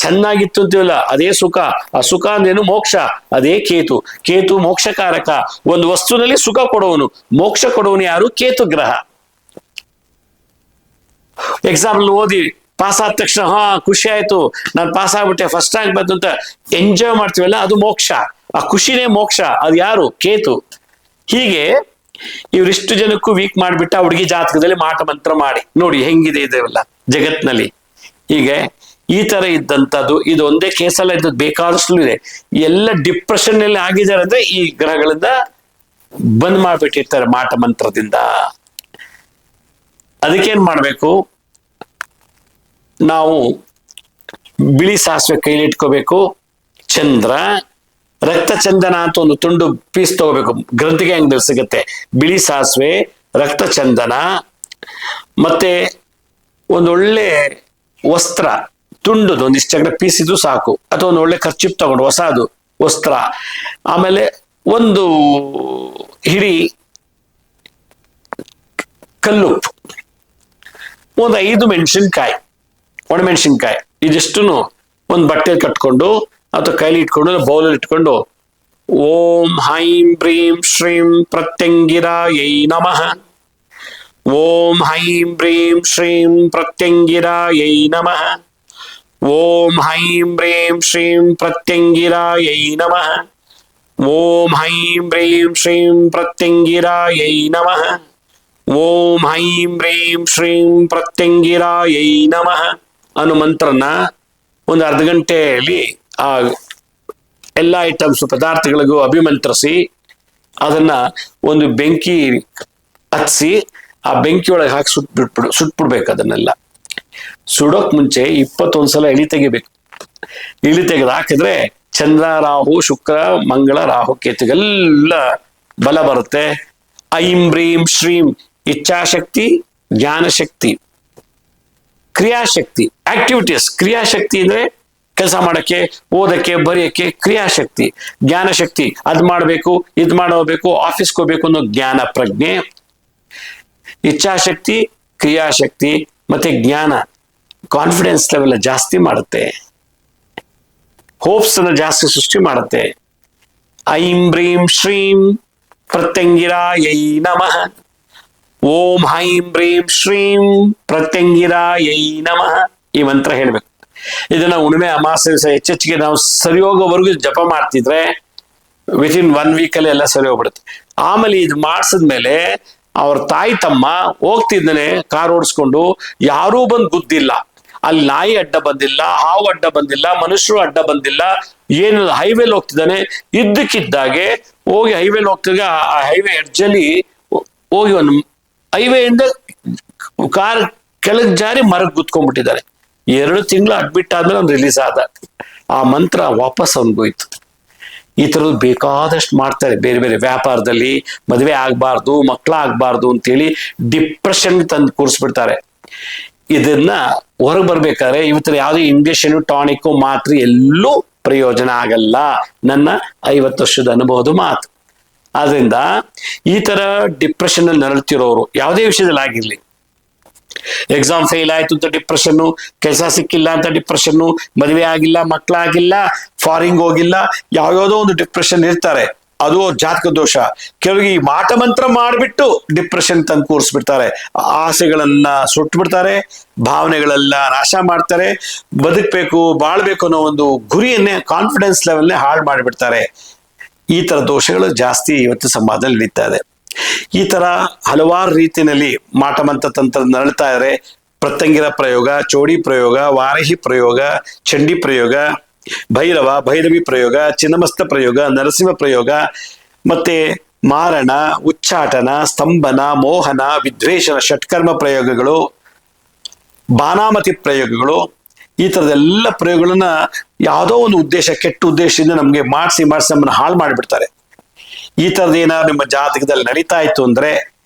ಚೆನ್ನಾಗಿತ್ತು ಅಂತೀವಲ್ಲ, ಅದೇ ಸುಖ. ಆ ಸುಖ ಅಂದೇನು, ಮೋಕ್ಷ. ಅದೇ ಕೇತು. ಕೇತು ಮೋಕ್ಷಕಾರಕ. ಒಂದು ವಸ್ತುನಲ್ಲಿ ಸುಖ ಕೊಡುವನು, ಮೋಕ್ಷ ಕೊಡುವನು ಯಾರು? ಕೇತು ಗ್ರಹ. ಎಕ್ಸಾಂಪಲ್ ಓದಿ ಪಾಸ್ ಆದ ತಕ್ಷಣ ಖುಷಿ ಆಯ್ತು, ನಾನು ಪಾಸ್ ಆಗ್ಬಿಟ್ಟೆ, ಫಸ್ಟ್ ರ್ಯಾಂಕ್ ಬಂತು ಅಂತ ಎಂಜಾಯ್ ಮಾಡ್ತೀವಲ್ಲ, ಅದು ಮೋಕ್ಷ. ಆ ಖುಷಿನೇ ಮೋಕ್ಷ. ಅದು ಯಾರು? ಕೇತು. ಹೀಗೆ ಇವರಿಷ್ಟು ಜನಕ್ಕೂ ವೀಕ್ ಮಾಡ್ಬಿಟ್ಟ ಹುಡುಗಿ ಜಾತಕದಲ್ಲಿ ಮಾಟ ಮಂತ್ರ ಮಾಡಿ ನೋಡಿ ಹೆಂಗಿದೆ ಇದೆಲ್ಲ ಜಗತ್ನಲ್ಲಿ. ಹೀಗೆ ಈ ತರ ಇದ್ದಂಥದ್ದು ಇದು ಒಂದೇ ಕೇಸಲ್ಲ ಇದ್ದದ್ದು, ಬೇಕಾದಷ್ಟು ಇದೆ. ಎಲ್ಲ ಡಿಪ್ರೆಷನ್ ಅಲ್ಲಿ ಆಗಿದ್ದಾರೆ ಅಂದ್ರೆ ಈ ಗ್ರಹಗಳಿಂದ ಬಂದ್ ಮಾಡ್ಬಿಟ್ಟಿರ್ತಾರೆ ಮಾಟ ಮಂತ್ರದಿಂದ. ಅದಕ್ಕೇನ್ ಮಾಡ್ಬೇಕು, ನಾವು ಬಿಳಿ ಸಾಸಿವೆ ಕೈಲಿ ಇಟ್ಕೋಬೇಕು. ಚಂದ್ರ, ರಕ್ತ ಚಂದನ ಅಂತ ಒಂದು ತುಂಡು ಪೀಸ್ ತಗೋಬೇಕು, ಗ್ರಂಥಿಗೆ ಅಂಗಡಿಯಲ್ಲಿ ಸಿಗುತ್ತೆ. ಬಿಳಿ ಸಾಸಿವೆ, ರಕ್ತ ಚಂದನ, ಮತ್ತೆ ಒಂದೊಳ್ಳೆ ವಸ್ತ್ರ ತುಂಡುದು ಒಂದಿಷ್ಟು ಚಕ್ರ ಪೀಸ್ ಇದ್ದು ಸಾಕು, ಅಥವಾ ಒಂದು ಒಳ್ಳೆ ಖರ್ಚಿಪ್ ತಗೊಂಡು ಹೊಸದು ವಸ್ತ್ರ, ಆಮೇಲೆ ಒಂದು ಹಿಡಿ ಕಲ್ಲುಪ್ಪು, ಒಂದು 5 ಮೆಣಸಿನ್ಕಾಯಿ, ಒಣಮೆಣಸಿನ್ಕಾಯಿ, ಇದಿಷ್ಟು ಒಂದು ಬಟ್ಟೆಯಲ್ಲಿ ಕಟ್ಕೊಂಡು ಅಥವಾ ಕೈಲಿ ಇಟ್ಕೊಂಡು ಬೌಲಲ್ಲಿ ಇಟ್ಕೊಂಡು ಓಂ ಹೈಂ ಬ್ರೀಂ ಶ್ರೀಂ ಪ್ರತ್ಯಂಗಿರಾಯೈ ನಮಃ, ಓಂ ಹೈಂ ಬ್ರೀಂ ಶ್ರೀಂ ಪ್ರತ್ಯಂಗಿರಾಯೈ ನಮಃ, ಓಂ ಹೈಂ ಬ್ರೀಂ ಶ್ರೀಂ ಪ್ರತ್ಯಂಗಿರಾಯೈ ನಮಃ, ಓಂ ಹೈಂ ಬ್ರೀಂ ಶ್ರೀಂ ಪ್ರತ್ಯಂಗಿರಾಯೈ ನಮಃ ಓಂ ಹೈಂ ಹ್ರೀಂ ಶ್ರೀಂ ಪ್ರತ್ಯಂಗಿರಾಯೈ ನಮಃ ಅನ್ನೋ ಮಂತ್ರನ ಒಂದು ಅರ್ಧ ಗಂಟೆಯಲ್ಲಿ ಆ ಎಲ್ಲ ಐಟಮ್ಸ್ ಪದಾರ್ಥಗಳಿಗೂ ಅಭಿಮಂತ್ರಿಸಿ ಅದನ್ನ ಒಂದು ಬೆಂಕಿ ಹತ್ತಿಸಿ ಆ ಬೆಂಕಿ ಒಳಗೆ ಹಾಕಿ ಸುಟ್ಬಿಡ್ಬೇಕು. ಅದನ್ನೆಲ್ಲ ಸುಡೋಕ್ ಮುಂಚೆ 21 ಸಲ ಇಳಿ ತೆಗಿಬೇಕು. ಇಳಿ ತೆಗೆದು ಹಾಕಿದ್ರೆ ಚಂದ್ರ, ರಾಹು, ಶುಕ್ರ, ಮಂಗಳ, ರಾಹು, ಕೇತುಗೆಲ್ಲ ಬಲ ಬರುತ್ತೆ. ಐಂ ಬ್ರೀಂ ಶ್ರೀಂ ಇಚ್ಛಾಶಕ್ತಿ, ಜ್ಞಾನಶಕ್ತಿ, ಕ್ರಿಯಾಶಕ್ತಿ, ಆಕ್ಟಿವಿಟೀಸ್. ಕ್ರಿಯಾಶಕ್ತಿ ಅಂದ್ರೆ ಕೆಲಸ ಮಾಡಕ್ಕೆ, ಓದಕ್ಕೆ, ಬರೆಯಕ್ಕೆ ಕ್ರಿಯಾಶಕ್ತಿ. ಜ್ಞಾನಶಕ್ತಿ, ಅದ್ ಮಾಡ್ಬೇಕು, ಇದ್ ಮಾಡಬೇಕು, ಆಫೀಸ್ಗೆ ಹೋಗ್ಬೇಕು ಅನ್ನೋ ಜ್ಞಾನ ಪ್ರಜ್ಞೆ. ಇಚ್ಛಾಶಕ್ತಿ, ಕ್ರಿಯಾಶಕ್ತಿ ಮತ್ತೆ ಜ್ಞಾನ ಕಾನ್ಫಿಡೆನ್ಸ್ ಲೆವೆಲ್ ಜಾಸ್ತಿ ಮಾಡುತ್ತೆ, ಹೋಪ್ಸ್ ಅನ್ನ ಜಾಸ್ತಿ ಸೃಷ್ಟಿ ಮಾಡುತ್ತೆ. ಐಂ ಬ್ರೀಂ ಶ್ರೀಂ ಪ್ರತ್ಯಂಗಿರಾಯೈ ನಮಃ. ಓಂ ಹೈಂ ಬ್ರೀಂ ಶ್ರೀಂ ಪ್ರತ್ಯಂಗಿರಾಯೈ ನಮಃ ಈ ಮಂತ್ರ ಹೇಳ್ಬೇಕು. ಇದನ್ನ ಹುಣ್ಣಿಮೆ ಅಮಾವಾಸ್ಯೆ ದಿವಸ ಹೆಚ್ಚೆಚ್ಚಿಗೆ ನಾವು ಸರಿ ಹೋಗೋವರೆಗೂ ಜಪ ಮಾಡ್ತಿದ್ರೆ ವಿತಿನ್ 1 ವೀಕ್ ಅಲ್ಲಿ ಎಲ್ಲ ಸರಿ ಹೋಗ್ಬಿಡುತ್ತೆ. ಆಮೇಲೆ ಇದು ಮಾಡಿಸಿದ್ಮೇಲೆ ಅವ್ರ ತಾಯಿ ತಮ್ಮ ಹೋಗ್ತಿದ್ದಾನೆ ಕಾರ್ ಓಡಿಸ್ಕೊಂಡು, ಯಾರೂ ಬಂದು ಗುದ್ದಿಲ್ಲ, ಅಲ್ಲಿ ನಾಯಿ ಅಡ್ಡ ಬಂದಿಲ್ಲ, ಹಾವು ಅಡ್ಡ ಬಂದಿಲ್ಲ, ಮನುಷ್ಯರು ಅಡ್ಡ ಬಂದಿಲ್ಲ, ಏನು ಹೈವೇಲಿ ಹೋಗ್ತಿದ್ದಾನೆ. ಇದ್ದಕ್ಕಿದ್ದಾಗೆ ಹೋಗಿ ಹೈವೇಲಿ ಹೋಗ್ತಿದ್ದಾಗ ಆ ಹೈವೇ ಎಡ್ಜಲ್ಲಿ ಹೋಗಿ ಒಂದು ಹೈವೇಯಿಂದ ಕಾರ್ ಕೆಳಗೆ ಜಾರಿ ಮರಕ್ಕೆ ಗುದ್ಕೊಂಡ್ಬಿಟ್ಟಿದ್ದಾರೆ. 2 ತಿಂಗಳು ಅಡ್ಮಿಟ್ ಆದ್ಮೇಲೆ ಅವ್ನು ರಿಲೀಸ್ ಆದ. ಆ ಮಂತ್ರ ವಾಪಸ್ ಅವ್ನಿಗೋಯ್ತು. ಈ ತರದ್ದು ಬೇಕಾದಷ್ಟು ಮಾಡ್ತಾರೆ. ಬೇರೆ ಬೇರೆ ವ್ಯಾಪಾರದಲ್ಲಿ ಮದುವೆ ಆಗ್ಬಾರ್ದು, ಮಕ್ಕಳಾಗ್ಬಾರ್ದು ಅಂತೇಳಿ ಡಿಪ್ರೆಷನ್ ತಂದು ಕೂರಿಸ್ಬಿಡ್ತಾರೆ. ಇದನ್ನ ಹೊರಗೆ ಬರ್ಬೇಕಾದ್ರೆ ಇವತ್ತರ ಯಾವುದೇ ಇಂಜೆಕ್ಷನ್, ಟಾನಿಕ್, ಮಾತ್ರೆ ಎಲ್ಲೂ ಪ್ರಯೋಜನ ಆಗಲ್ಲ. ನನ್ನ 50 ವರ್ಷದ ಅನುಭವದ ಮಾತು. ಆದ್ರಿಂದ ಈ ತರ ಡಿಪ್ರೆಷನ್ ಅಲ್ಲಿ ನರಳ್ತಿರೋರು ಯಾವುದೇ ವಿಷಯದಲ್ಲಿ ಆಗಿರ್ಲಿ, ಎಕ್ಸಾಮ್ ಫೇಲ್ ಆಯ್ತು ಅಂತ ಡಿಪ್ರೆಷನ್, ಕೆಲಸ ಸಿಕ್ಕಿಲ್ಲ ಅಂತ ಡಿಪ್ರೆಷನ್, ಮದುವೆ ಆಗಿಲ್ಲ, ಮಕ್ಕಳಾಗಿಲ್ಲ, ಫಾರಿನ್ ಹೋಗಿಲ್ಲ, ಯಾವ್ಯಾವುದೋ ಒಂದು ಡಿಪ್ರೆಷನ್ ಇರ್ತಾರೆ. ಅದು ಜಾತಕ ದೋಷ. ಕೆಲವರಿಗೆ ಈ ಮಾಟ ಮಂತ್ರ ಮಾಡಿಬಿಟ್ಟು ಡಿಪ್ರೆಷನ್ ತಂದು ಕೂರಿಸ್ಬಿಡ್ತಾರೆ. ಆಸೆಗಳನ್ನ ಸುಟ್ಟು ಬಿಡ್ತಾರೆ, ಭಾವನೆಗಳೆಲ್ಲ ನಾಶ ಮಾಡ್ತಾರೆ. ಬದುಕಬೇಕು, ಬಾಳ್ಬೇಕು ಅನ್ನೋ ಒಂದು ಗುರಿಯನ್ನೇ, ಕಾನ್ಫಿಡೆನ್ಸ್ ಲೆವೆಲ್ನೇ ಹಾಳು ಮಾಡಿಬಿಡ್ತಾರೆ. ಈ ತರ ದೋಷಗಳು ಜಾಸ್ತಿ ಇವತ್ತು ಸಮಾಜದಲ್ಲಿ ನಡೀತಾ ಇದೆ. ಈ ತರ ಹಲವಾರು ರೀತಿಯಲ್ಲಿ ಮಾಟಮಂತ್ರ ತಂತ್ರ ನರಳ್ತಾ ಇದ್ದಾರೆ. ಪ್ರತ್ಯಂಗಿರ ಪ್ರಯೋಗ, ಚೋಡಿ ಪ್ರಯೋಗ, ವಾರಹಿ ಪ್ರಯೋಗ, ಚಂಡಿ ಪ್ರಯೋಗ, ಭೈರವ, ಭೈರವಿ ಪ್ರಯೋಗ, ಚಿನ್ನಮಸ್ತ ಪ್ರಯೋಗ, ನರಸಿಂಹ ಪ್ರಯೋಗ, ಮತ್ತೆ ಮಾರಣ, ಉಚ್ಚಾಟನ, ಸ್ತಂಭನ, ಮೋಹನ, ವಿದ್ವೇಷನ, ಷಟ್ಕರ್ಮ ಪ್ರಯೋಗಗಳು, ಬಾನಾಮತಿ ಪ್ರಯೋಗಗಳು. ಈ ತರದೆಲ್ಲ ಪ್ರಯೋಗಗಳನ್ನ ಯಾವುದೋ ಒಂದು ಉದ್ದೇಶ, ಕೆಟ್ಟ ಉದ್ದೇಶದಿಂದ ನಮ್ಗೆ ಮಾಡಿಸಿ ನಮ್ಮನ್ನ ಹಾಳು ಮಾಡಿಬಿಡ್ತಾರೆ. ಈ ತರದ ಏನಾದ್ರು ನಿಮ್ಮ ಜಾತಕದಲ್ಲಿ ನಡೀತಾ ಇತ್ತು ಅಂದ್ರೆ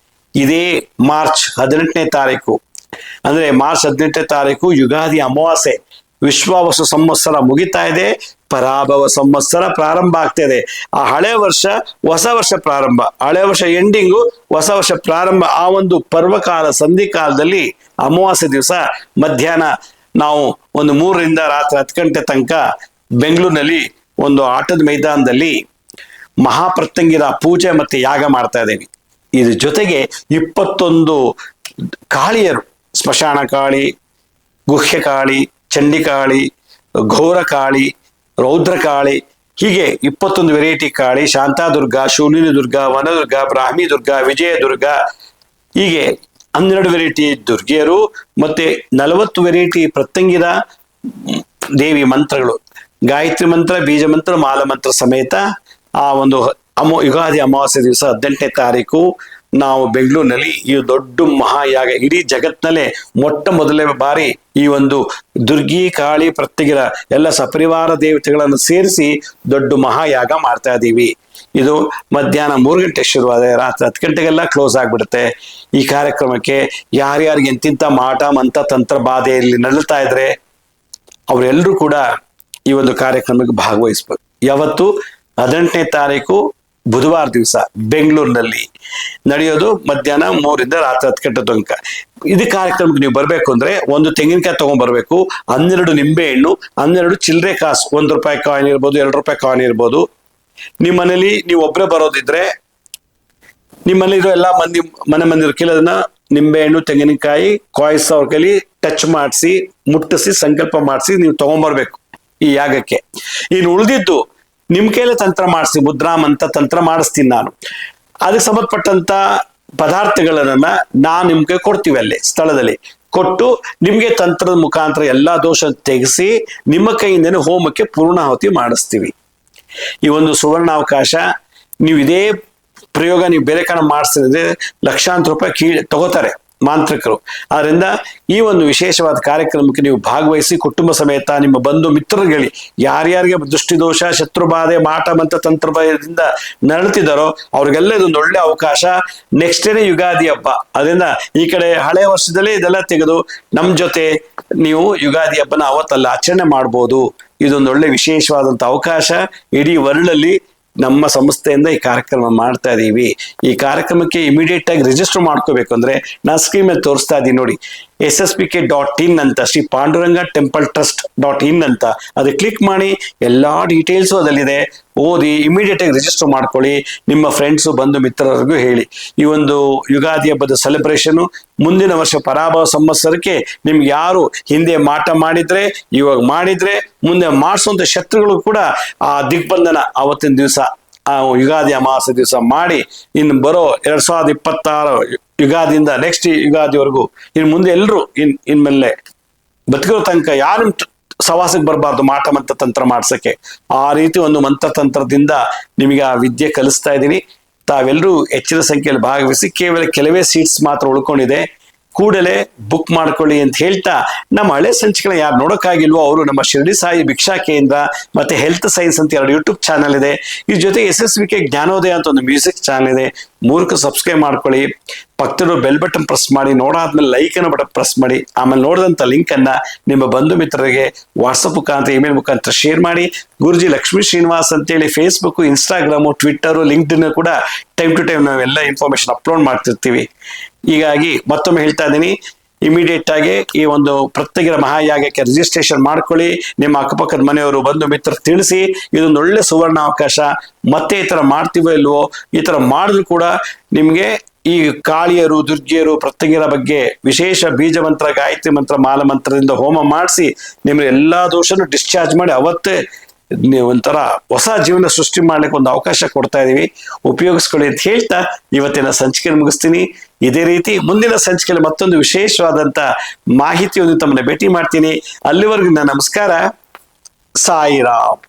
ಇದೇ ಮಾರ್ಚ್ 18ನೇ ತಾರೀಕು, ಅಂದ್ರೆ ಮಾರ್ಚ್ 18ನೇ ತಾರೀಕು ಯುಗಾದಿ ಅಮಾವಾಸ್ಯೆ, ವಿಶ್ವಾವಸು ಸಂವತ್ಸರ ಮುಗಿತಾ ಇದೆ, ಪರಾಭವ ಸಂವತ್ಸರ ಪ್ರಾರಂಭ ಆಗ್ತಾ ಇದೆ. ಆ ಹಳೆ ವರ್ಷ ಹೊಸ ವರ್ಷ ಪ್ರಾರಂಭ, ಹಳೆ ವರ್ಷ ಎಂಡಿಂಗು, ಹೊಸ ವರ್ಷ ಪ್ರಾರಂಭ. ಆ ಒಂದು ಪರ್ವಕಾಲ ಸಂಧಿಕಾಲದಲ್ಲಿ ಅಮಾವಾಸ್ಯೆ ದಿವಸ ಮಧ್ಯಾಹ್ನ ನಾವು ಒಂದು 3 ರಿಂದ ರಾತ್ರಿ 10 ಗಂಟೆ ತನಕ ಬೆಂಗಳೂರಿನಲ್ಲಿ ಒಂದು ಆಟದ ಮೈದಾನದಲ್ಲಿ ಮಹಾಪ್ರತ್ಯಂಗಿರ ಪೂಜೆ ಮತ್ತೆ ಯಾಗ ಮಾಡ್ತಾ ಇದ್ದೇವೆ. ಇದ್ರ ಜೊತೆಗೆ 21 ಕಾಳಿಯರು, ಸ್ಮಶಾನ ಕಾಳಿ, ಗುಹ್ಯ ಕಾಳಿ, ಚಂಡಿಕಾಳಿ, ಘೋರ ಕಾಳಿ, ರೌದ್ರ ಕಾಳಿ, ಹೀಗೆ 21 ವೆರೈಟಿ ಕಾಳಿ, ಶಾಂತಾದುರ್ಗ, ಶೂಲಿನಿ ದುರ್ಗ, ವನದುರ್ಗ, ಬ್ರಾಹ್ಮಿ ದುರ್ಗ, ವಿಜಯ ದುರ್ಗ, ಹೀಗೆ 12 ವೆರೈಟಿ ದುರ್ಗಿಯರು ಮತ್ತೆ 40 ವೆರೈಟಿ ಪ್ರತ್ಯಂಗಿರ ದೇವಿ ಮಂತ್ರಗಳು, ಗಾಯತ್ರಿ ಮಂತ್ರ, ಬೀಜ ಮಂತ್ರ, ಮಾಲ ಮಂತ್ರ ಸಮೇತ ಆ ಒಂದು ಯುಗಾದಿ ಅಮಾವಾಸ್ಯೆ ದಿವಸ 18ನೇ ತಾರೀಕು ನಾವು ಬೆಂಗಳೂರಿನಲ್ಲಿ ಈ ದೊಡ್ಡ ಮಹಾಯಾಗ, ಇಡೀ ಜಗತ್ನಲ್ಲೇ ಮೊಟ್ಟ ಮೊದಲನೇ ಬಾರಿ ಈ ಒಂದು ದುರ್ಗಿ, ಕಾಳಿ, ಪ್ರತ್ಯಂಗಿರ ಎಲ್ಲ ಸಪರಿವಾರ ದೇವತೆಗಳನ್ನು ಸೇರಿಸಿ ದೊಡ್ಡ ಮಹಾಯಾಗ ಮಾಡ್ತಾ ಇದ್ದೀವಿ. ಇದು ಮಧ್ಯಾಹ್ನ 3 ಗಂಟೆಗೆ ಶುರುವಾದ ರಾತ್ರಿ 10 ಗಂಟೆಗೆಲ್ಲ ಕ್ಲೋಸ್ ಆಗ್ಬಿಡುತ್ತೆ. ಈ ಕಾರ್ಯಕ್ರಮಕ್ಕೆ ಯಾರ್ಯಾರಿಗೆ ಎಂತಿಂತ ಮಾಟ ಮಂತ್ರ ತಂತ್ರ ಬಾಧೆಯಲ್ಲಿ ನಡೀತಾ ಇದ್ರೆ ಅವರೆಲ್ಲರೂ ಕೂಡ ಈ ಒಂದು ಕಾರ್ಯಕ್ರಮಕ್ಕೆ ಭಾಗವಹಿಸ್ಬೇಕು. ಯಾವತ್ತು 18ನೇ ತಾರೀಕು ಬುಧವಾರ ದಿವಸ ಬೆಂಗಳೂರಿನಲ್ಲಿ ನಡೆಯೋದು, ಮಧ್ಯಾಹ್ನ 3 ರಿಂದ ರಾತ್ರಿ 10 ಗಂಟೆ ತನಕ. ಇದು ಕಾರ್ಯಕ್ರಮಕ್ಕೆ ನೀವು ಬರ್ಬೇಕು ಅಂದ್ರೆ 1 ತೆಂಗಿನಕಾಯಿ ತಗೊಂಡ್ ಬರ್ಬೇಕು, 12 ನಿಂಬೆ ಹಣ್ಣು, 12 ಚಿಲ್ಲರೆ ಕಾಸು, ₹1 ಕಾಯಿನ್ ಇರ್ಬೋದು, ₹2 ಕಾಯಿನ್ ಇರ್ಬೋದು. ನಿಮ್ಮ ಮನೇಲಿ ನೀವು ಒಬ್ಬರೇ ಬರೋದಿದ್ರೆ ನಿಮ್ಮ ಮನೇಲಿ ಎಲ್ಲ ಮನೆ ಮಂದಿರ ಅದನ್ನ ನಿಂಬೆ ಹಣ್ಣು, ತೆಂಗಿನಕಾಯಿ, ಕಾಯಿಸ್ ಅವ್ರ ಕೈಲಿ ಟಚ್ ಮಾಡಿಸಿ, ಮುಟ್ಟಿಸಿ, ಸಂಕಲ್ಪ ಮಾಡಿಸಿ ನೀವು ತಗೊಂಡ್ಬರ್ಬೇಕು ಈ ಯಾಗಕ್ಕೆ. ಇನ್ನು ಉಳಿದಿದ್ದು ನಿಮ್ ಕೈಲೇ ತಂತ್ರ ಮಾಡಿಸಿ, ಮುದ್ರಾ ಮಂತ್ರ ತಂತ್ರ ಮಾಡಿಸ್ತೀನಿ ನಾನು. ಅದಕ್ಕೆ ಸಂಬಂಧಪಟ್ಟಂತ ಪದಾರ್ಥಗಳನ್ನ ನಾವು ನಿಮ್ಗೆ ಕೊಡ್ತೀವಿ ಅಲ್ಲಿ ಸ್ಥಳದಲ್ಲಿ ಕೊಟ್ಟು ನಿಮ್ಗೆ ತಂತ್ರದ ಮುಖಾಂತರ ಎಲ್ಲಾ ದೋಷ ತೆಗೆಸಿ ನಿಮ್ಮ ಕೈಯಿಂದನೇ ಹೋಮಕ್ಕೆ ಪೂರ್ಣಾಹುತಿ ಮಾಡಿಸ್ತೀವಿ. ಈ ಒಂದು ಸುವರ್ಣಾವಕಾಶ, ನೀವು ಇದೇ ಪ್ರಯೋಗ ನೀವು ಬೇರೆ ಕಡೆ ಮಾಡಿಸ್ತಿದ್ರೆ ಲಕ್ಷಾಂತರ ರೂಪಾಯಿ ತಗೋತಾರೆ ಮಾಂತ್ರಿಕರು. ಆದ್ರಿಂದ ಈ ಒಂದು ವಿಶೇಷವಾದ ಕಾರ್ಯಕ್ರಮಕ್ಕೆ ನೀವು ಭಾಗವಹಿಸಿ ಕುಟುಂಬ ಸಮೇತ ನಿಮ್ಮ ಬಂಧು ಮಿತ್ರರುಗಳಿಗೆ ಯಾರ್ಯಾರಿಗೆ ದೃಷ್ಟಿದೋಷ, ಶತ್ರುಬಾಧೆ, ಮಾಟ ಮಂತ್ರ ತಂತ್ರದಿಂದ ನರಳುತ್ತಿದ್ದಾರೋ ಅವ್ರಿಗೆಲ್ಲ ಇದೊಂದು ಒಳ್ಳೆ ಅವಕಾಶ. ನೆಕ್ಸ್ಟ್ ಡೇನೆ ಯುಗಾದಿ ಹಬ್ಬ. ಅದರಿಂದ ಈ ಕಡೆ ಹಳೆ ವರ್ಷದಲ್ಲೇ ಇದೆಲ್ಲ ತೆಗೆದು ನಮ್ ಜೊತೆ ನೀವು ಯುಗಾದಿ ಹಬ್ಬನ ಅವತ್ತಲ್ಲ ಆಚರಣೆ ಮಾಡ್ಬೋದು. ಇದೊಂದು ಒಳ್ಳೆ ವಿಶೇಷವಾದಂತ ಅವಕಾಶ. ಇಡೀ ವರ್ಲ್ಡಲ್ಲಿ ನಮ್ಮ ಸಂಸ್ಥೆಯಿಂದ ಈ ಕಾರ್ಯಕ್ರಮ ಮಾಡ್ತಾ ಇದೀವಿ. ಈ ಕಾರ್ಯಕ್ರಮಕ್ಕೆ ಇಮಿಡಿಯೇಟ್ ಆಗಿ ರಿಜಿಸ್ಟರ್ ಮಾಡ್ಕೋಬೇಕು ಅಂದ್ರೆ ನಾನು ಸ್ಕ್ರೀನ್ ಮೇಲೆ ತೋರಿಸ್ತಾ ಇದ್ದೀನಿ ನೋಡಿ, SSPK.in ಅಂತ, ಶ್ರೀ ಪಾಂಡುರಂಗ ಟೆಂಪಲ್ ಟ್ರಸ್ಟ್.in ಅಂತ, ಅದು ಕ್ಲಿಕ್ ಮಾಡಿ ಎಲ್ಲಾ ಡೀಟೇಲ್ಸು ಅದಲ್ಲಿದೆ. ಓದಿ ಇಮಿಡಿಯೇಟ್ ಆಗಿ ರಿಜಿಸ್ಟರ್ ಮಾಡ್ಕೊಳ್ಳಿ. ನಿಮ್ಮ ಫ್ರೆಂಡ್ಸು ಬಂಧು ಮಿತ್ರರಿಗೂ ಹೇಳಿ. ಈ ಒಂದು ಯುಗಾದಿ ಹಬ್ಬದ ಸೆಲೆಬ್ರೇಷನ್ ಮುಂದಿನ ವರ್ಷ ಪರಾಭವ ಸಂವತ್ಸರಕ್ಕೆ ನಿಮ್ಗೆ ಯಾರು ಹಿಂದೆ ಮಾಟ ಮಾಡಿದ್ರೆ, ಇವಾಗ ಮಾಡಿದ್ರೆ, ಮುಂದೆ ಮಾಡಿಸುವಂತ ಶತ್ರುಗಳು ಕೂಡ ಆ ದಿಗ್ಬಂಧನ ಅವತ್ತಿನ ದಿವಸ ಆ ಯುಗಾದಿ ಅಮಾವಾಸ್ಯೆ ದಿವಸ ಮಾಡಿ ಇನ್ನು ಬರೋ 2026 ಯುಗಾದಿಯಿಂದ ನೆಕ್ಸ್ಟ್ ಯುಗಾದಿವರೆಗೂ ಇನ್ನು ಮುಂದೆ ಎಲ್ಲರೂ ಇನ್ಮೇಲೆ ಬದುಕಿರೋ ತನಕ ಯಾರು ಸವಾಸಕ್ಕೆ ಬರಬಾರ್ದು ಮಾಟ ಮಂತ್ರ ತಂತ್ರ ಮಾಡ್ಸಕ್ಕೆ. ಆ ರೀತಿ ಒಂದು ಮಂತ್ರತಂತ್ರದಿಂದ ನಿಮಗೆ ಆ ವಿದ್ಯೆ ಕಲಿಸ್ತಾ ಇದ್ದೀನಿ. ತಾವೆಲ್ಲರೂ ಹೆಚ್ಚಿನ ಸಂಖ್ಯೆಯಲ್ಲಿ ಭಾಗವಹಿಸಿ. ಕೇವಲ ಕೆಲವೇ ಸೀಟ್ಸ್ ಮಾತ್ರ ಉಳ್ಕೊಂಡಿದೆ. ಕೂಡಲೇ ಬುಕ್ ಮಾಡ್ಕೊಳ್ಳಿ ಅಂತ ಹೇಳ್ತಾ, ನಮ್ಮ ಹಳೆ ಸಂಚಿಕೆಗಳನ್ನ ಯಾರು ನೋಡೋಕ್ಕಾಗಿಲ್ವೋ ಅವರು ನಮ್ಮ ಶಿರಡಿ ಸಾಯಿ ಭಿಕ್ಷಾ ಕೇಂದ್ರ ಮತ್ತೆ ಹೆಲ್ತ್ ಸೈನ್ಸ್ ಅಂತ 2 ಯೂಟ್ಯೂಬ್ ಚಾನಲ್ ಇದೆ. ಇದ್ರ ಜೊತೆ SSVK ಜ್ಞಾನೋದಯ ಅಂತ ಒಂದು ಮ್ಯೂಸಿಕ್ ಚಾನಲ್ ಇದೆ. 3ಕ್ಕೂ ಸಬ್ಸ್ಕ್ರೈಬ್ ಮಾಡ್ಕೊಳ್ಳಿ. ಪಕ್ಕದಲ್ಲಿರೋ ಬೆಲ್ ಬಟನ್ ಪ್ರೆಸ್ ಮಾಡಿ, ನೋಡಾದ್ಮೇಲೆ ಲೈಕ್ ಅನ್ನು ಬಟನ್ ಪ್ರೆಸ್ ಮಾಡಿ. ಆಮೇಲೆ ನೋಡಿದಂತ ಲಿಂಕ್ ಅನ್ನ ನಿಮ್ಮ ಬಂಧು ಮಿತ್ರರಿಗೆ ವಾಟ್ಸಪ್ ಮುಖಾಂತರ, ಇಮೇಲ್ ಮುಖಾಂತರ ಶೇರ್ ಮಾಡಿ. ಗುರುಜಿ ಲಕ್ಷ್ಮೀ ಶ್ರೀನಿವಾಸ್ ಅಂತೇಳಿ ಫೇಸ್ಬುಕ್, ಇನ್ಸ್ಟಾಗ್ರಾಮು, ಟ್ವಿಟ್ಟರು, ಲಿಂಕ್ಡ್ಇನ್ ಕೂಡ ಟೈಮ್ ಟು ಟೈಮ್ ನಾವೆಲ್ಲ ಇನ್ಫಾರ್ಮೇಶನ್ ಅಪ್ಲೋಡ್ ಮಾಡ್ತಿರ್ತೀವಿ. ಹೀಗಾಗಿ ಮತ್ತೊಮ್ಮೆ ಹೇಳ್ತಾ ಇದ್ದೀನಿ, ಇಮಿಡಿಯೇಟ್ ಆಗಿ ಈ ಒಂದು ಪ್ರತ್ಯೇಕ ಮಹಾಯಾಗಕ್ಕೆ ರಿಜಿಸ್ಟ್ರೇಷನ್ ಮಾಡ್ಕೊಳ್ಳಿ. ನಿಮ್ಮ ಅಕ್ಕಪಕ್ಕದ ಮನೆಯವರು ಬಂಧು ಮಿತ್ರರು ತಿಳಿಸಿ. ಇದೊಂದು ಒಳ್ಳೆ ಸುವರ್ಣ ಅವಕಾಶ. ಮತ್ತೆ ಈ ತರ ಮಾಡ್ತೀವೋ ಇಲ್ವೋ, ಈ ತರ ಮಾಡಿದ್ರು ಕೂಡ ನಿಮ್ಗೆ ಈ ಕಾಳಿಯರು, ದುರ್ಗಿಯರು, ಪ್ರತ್ಯಂಗಿರ ಬಗ್ಗೆ ವಿಶೇಷ ಬೀಜ ಮಂತ್ರ, ಗಾಯತ್ರಿ ಮಂತ್ರ, ಮಾಲ ಮಂತ್ರದಿಂದ ಹೋಮ ಮಾಡಿಸಿ ನಿಮ್ಗೆ ಎಲ್ಲಾ ದೋಷನು ಡಿಸ್ಚಾರ್ಜ್ ಮಾಡಿ ಅವತ್ತೇ ನೀವು ಒಂಥರ ಹೊಸ ಜೀವನ ಸೃಷ್ಟಿ ಮಾಡ್ಲಿಕ್ಕೆ ಒಂದು ಅವಕಾಶ ಕೊಡ್ತಾ ಇದೀವಿ. ಉಪಯೋಗಿಸ್ಕೊಳ್ಳಿ ಅಂತ ಹೇಳ್ತಾ ಇವತ್ತಿನ ಸಂಚಿಕೆಯನ್ನು ಮುಗಿಸ್ತೀನಿ. ಇದೇ ರೀತಿ ಮುಂದಿನ ಸಂಚಿಕೆಯಲ್ಲಿ ಮತ್ತೊಂದು ವಿಶೇಷವಾದಂತ ಮಾಹಿತಿಯೊಂದಿಗೆ ತಮ್ಮನ್ನ ಭೇಟಿ ಮಾಡ್ತೀನಿ. ಅಲ್ಲಿವರೆಗೂ ನನ್ನ ನಮಸ್ಕಾರ. ಸಾಯಿರಾಮ್.